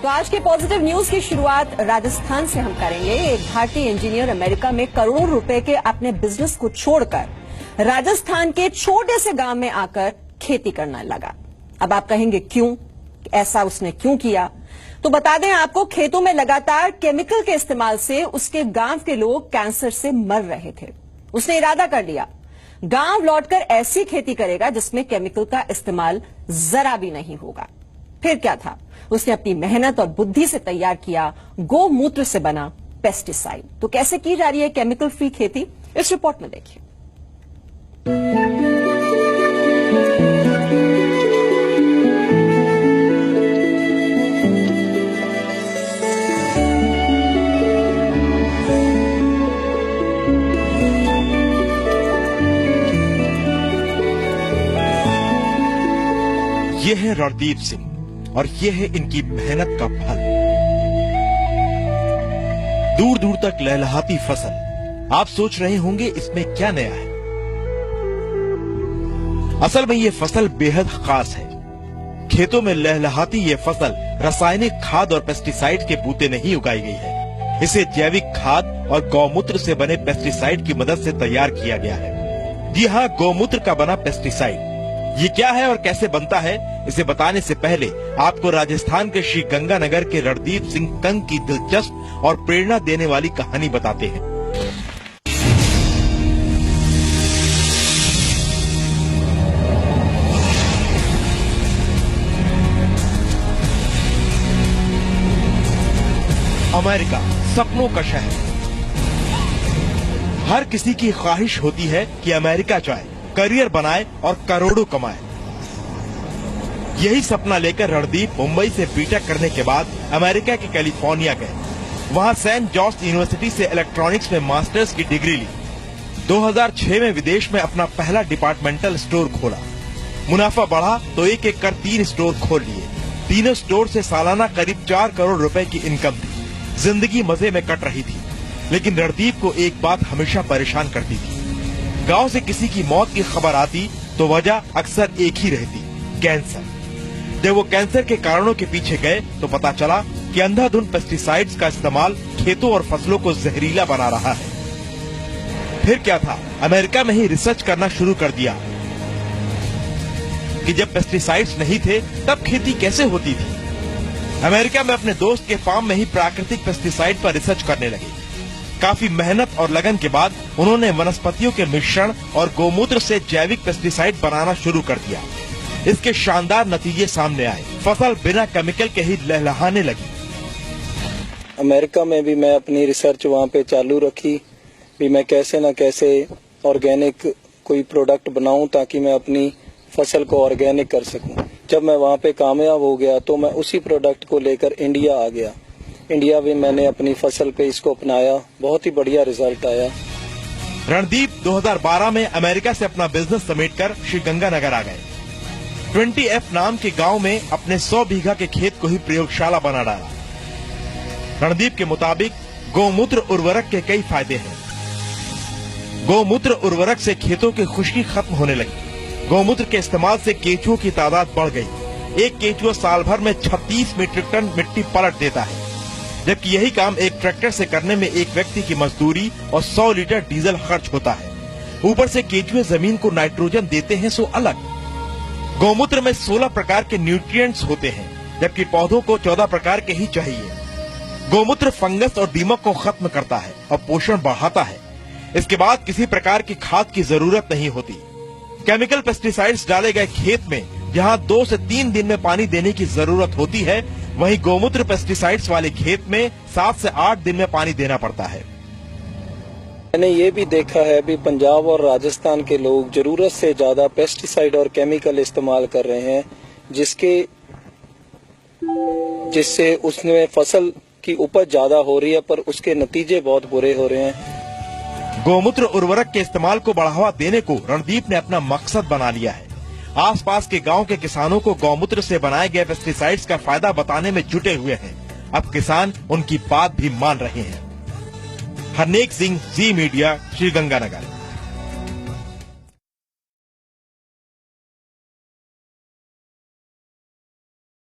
तो आज के पॉजिटिव न्यूज की शुरुआत राजस्थान से हम करेंगे। एक भारतीय इंजीनियर अमेरिका में करोड़ों रुपए के अपने बिजनेस को छोड़कर राजस्थान के छोटे से गांव में आकर खेती करने लगा। अब आप कहेंगे क्यों, ऐसा उसने क्यों किया? तो बता दें आपको, खेतों में लगातार केमिकल के इस्तेमाल से उसके गांव के लोग कैंसर से मर रहे थे। उसने इरादा कर लिया, गांव लौटकर ऐसी खेती करेगा जिसमें केमिकल का इस्तेमाल जरा भी नहीं होगा। फिर क्या था, उसने अपनी मेहनत और बुद्धि से तैयार किया गोमूत्र से बना पेस्टिसाइड। तो कैसे की जा रही है केमिकल फ्री खेती, इस रिपोर्ट में देखिए। ये है रणदीप सिंह और ये है इनकी मेहनत का फल। दूर दूर तक लहलहाती फसल। आप सोच रहे होंगे इसमें क्या नया है। असल में ये फसल बेहद खास है। खेतों में लहलहाती ये फसल रासायनिक खाद और पेस्टिसाइड के बूते नहीं उगाई गई है। इसे जैविक खाद और गौमूत्र से बने पेस्टिसाइड की मदद से तैयार किया गया है। जी हाँ, गौमूत्र का बना पेस्टिसाइड। ये क्या है और कैसे बनता है, इसे बताने से पहले आपको राजस्थान के श्री गंगानगर के रणदीप सिंह कंग की दिलचस्प और प्रेरणा देने वाली कहानी बताते हैं। अमेरिका, सपनों का शहर। हर किसी की ख्वाहिश होती है कि अमेरिका जाए, करियर बनाए और करोड़ों कमाए। यही सपना लेकर रणदीप मुंबई से बीटेक करने के बाद अमेरिका के कैलिफोर्निया गए। वहां सेंट जॉर्ज यूनिवर्सिटी से इलेक्ट्रॉनिक्स में मास्टर्स की डिग्री ली। 2006 में विदेश में अपना पहला डिपार्टमेंटल स्टोर खोला। मुनाफा बढ़ा तो एक एक कर 3 स्टोर खोल लिए। तीनों स्टोर से सालाना करीब 4 करोड़ रुपए की इनकम थी। जिंदगी मजे में कट रही थी। लेकिन रणदीप को एक बात हमेशा परेशान करती थी। गांव से किसी की मौत की खबर आती तो वजह अक्सर एक ही रहती, कैंसर। जब वो कैंसर के कारणों के पीछे गए तो पता चला कि अंधाधुंध पेस्टिसाइड्स का इस्तेमाल खेतों और फसलों को जहरीला बना रहा है। फिर क्या था, अमेरिका में ही रिसर्च करना शुरू कर दिया कि जब पेस्टिसाइड्स नहीं थे तब खेती कैसे होती थी। अमेरिका में अपने दोस्त के फार्म में ही प्राकृतिक पेस्टिसाइड पर रिसर्च करने लगे। काफी मेहनत और लगन के बाद उन्होंने वनस्पतियों के मिश्रण और गोमूत्र से जैविक पेस्टिसाइड बनाना शुरू कर दिया। इसके शानदार नतीजे सामने आए। फसल बिना केमिकल के ही लहलहाने लगी। अमेरिका में भी मैं अपनी रिसर्च वहाँ पे चालू रखी भी मैं कैसे न कैसे ऑर्गेनिक कोई प्रोडक्ट बनाऊं ताकि मैं अपनी फसल को ऑर्गेनिक कर सकूं। जब मैं वहाँ पे कामयाब हो गया तो मैं उसी प्रोडक्ट को लेकर इंडिया आ गया। इंडिया में मैंने अपनी फसल पे इसको अपनाया, बहुत ही बढ़िया रिजल्ट आया। रणदीप 2012 में अमेरिका से अपना बिजनेस समेटकर श्री गंगानगर आ गए। 20F नाम के गांव में अपने 100 बीघा के खेत को ही प्रयोगशाला बना डाला। रणदीप के मुताबिक गोमूत्र उर्वरक के कई फायदे हैं। गोमूत्र उर्वरक से खेतों की खुश्की खत्म होने लगी। गोमूत्र के इस्तेमाल से केंचुओं की तादाद बढ़ गई। एक केंचुआ साल भर में 36 मीट्रिक टन मिट्टी पलट देता है, जबकि यही काम एक ट्रैक्टर से करने में एक व्यक्ति की मजदूरी और 100 लीटर डीजल खर्च होता है। ऊपर से केंचुए जमीन को नाइट्रोजन देते हैं सो अलग। गौमूत्र में 16 प्रकार के न्यूट्रिएंट्स होते हैं, जबकि पौधों को 14 प्रकार के ही चाहिए। गौमूत्र फंगस और दीमक को खत्म करता है और पोषण बढ़ाता है। इसके बाद किसी प्रकार की खाद की जरूरत नहीं होती। केमिकल पेस्टिसाइड्स डाले गए खेत में जहां 2 से 3 दिन में पानी देने की जरूरत होती है, वहीं गोमूत्र पेस्टिसाइड्स वाले खेत में 7 से 8 दिन में पानी देना पड़ता है। मैंने ये भी देखा है भी पंजाब और राजस्थान के लोग जरूरत से ज्यादा पेस्टिसाइड और केमिकल इस्तेमाल कर रहे हैं, जिससे उसमें फसल की उपज ज्यादा हो रही है पर उसके नतीजे बहुत बुरे हो रहे हैं। गोमूत्र उर्वरक के इस्तेमाल को बढ़ावा देने को रणदीप ने अपना मकसद बना लिया है। आसपास के गांव के किसानों को गौमूत्र से बनाए गए पेस्टिसाइड्स का फायदा बताने में जुटे हुए हैं। अब किसान उनकी बात भी मान रहे हैं। हरनेक सिंह, जी मीडिया, श्री गंगानगर।